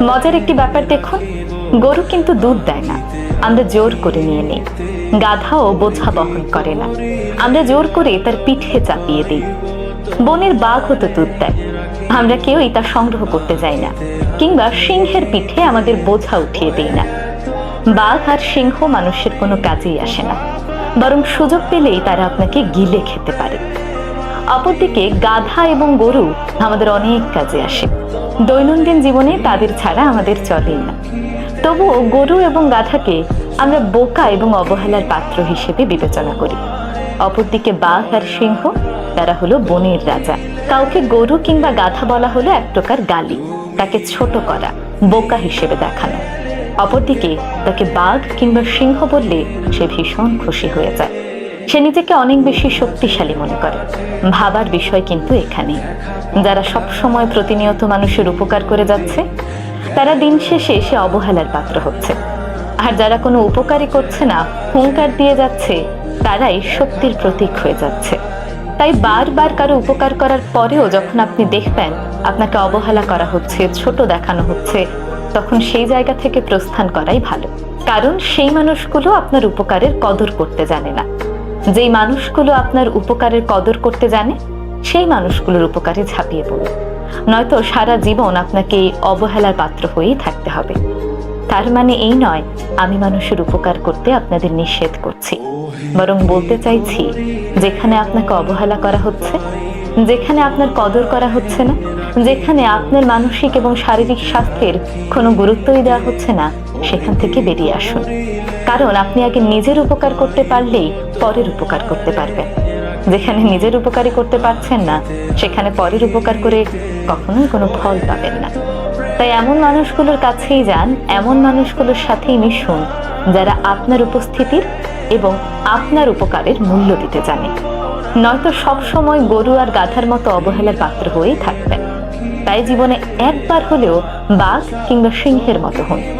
মজার একটি ব্যাপার দেখুন, গরু কিন্তু দুধ দেয় না, আমরা জোর করে নিয়ে নিই। গাধাও বোঝা বহন করে না, আমরা জোর করে তার পিঠে চাপিয়ে দিই। বনের বাঘও তো দুধ দেয়, আমরা কেউই তা সংগ্রহ করতে যাই না, কিংবা সিংহের পিঠে আমাদের বোঝা উঠিয়ে দিই না। বাঘ আর সিংহ মানুষের কোনো কাজেই আসে না, বরং সুযোগ পেলেই তারা আপনাকে গিলে খেতে পারে। অপরদিকে গাধা এবং গরু আমাদের অনেক কাজে আসে, দৈনন্দিন জীবনে তাদের ছাড়া আমাদের চলেই না। তবুও গরু এবং গাধাকে আমরা বোকা এবং অবহেলার পাত্র হিসেবে বিবেচনা করি। অপরদিকে বাঘ আর সিংহ, তারা হলো বনের রাজা। কাউকে গরু কিংবা গাধা বলা হলো এক প্রকার গালি, তাকে ছোট করা, বোকা হিসেবে দেখানো। অপরদিকে তাকে বাঘ কিংবা সিংহ বললে সে ভীষণ খুশি হয়ে যায়, সে নিজেকে অনেক বেশি শক্তিশালী মনে করে। ভাবার বিষয় কিন্তু এখানেই, যারা সব সময় প্রতিনিয়ত মানুষের উপকার করে যাচ্ছে, তারা দিন শেষে সে অবহেলার পাত্র হচ্ছে। আর যারা কোনো উপকারই করছে না, হুঙ্কার দিয়ে যাচ্ছে, তারাই শক্তির প্রতীক হয়ে যাচ্ছে। তাই বারবার কারো উপকার করার পরেও যখন আপনি দেখবেন আপনাকে অবহেলা করা হচ্ছে, ছোট দেখানো হচ্ছে, তখন সেই জায়গা থেকে প্রস্থান করাই ভালো। কারণ সেই মানুষগুলো আপনার উপকারের কদর করতে জানে না। যেই মানুষগুলো আপনার উপকারের কদর করতে জানে, সেই মানুষগুলোর উপকারে ঝাঁপিয়ে পড়ুন, নয়তো সারা জীবন আপনাকে অবহেলার পাত্র হয়েই থাকতে হবে। তার মানে এই নয় আমি মানুষের উপকার করতে আপনাদের নিষেধ করছি, বরং বলতে চাইছি যেখানে আপনাকে অবহেলা করা হচ্ছে, যেখানে আপনার কদর করা হচ্ছে না, যেখানে আপনার মানসিক এবং শারীরিক স্বাস্থ্যের কোনো গুরুত্বই দেওয়া হচ্ছে না, সেখান থেকে বেরিয়ে আসুন। কারণ আপনি আগে নিজের উপকার করতে পারলেই পরের উপকার করতে পারবেন। যেখানে নিজের উপকারই করতে পারছেন না, সেখানে পরের উপকার করে কখনোই কোনো ফল পাবেন না। তাই এমন মানুষগুলোর কাছেই যান, এমন মানুষগুলোর সাথেই মিশুন, যারা আপনার উপস্থিতির এবং আপনার উপকারের মূল্য দিতে জানে। নয়তো সবসময় গরু আর গাধার মতো অবহেলার পাত্র হয়েই থাকবেন। তাই জীবনে একবার হলেও বাঘ কিংবা সিংহের মতো হন।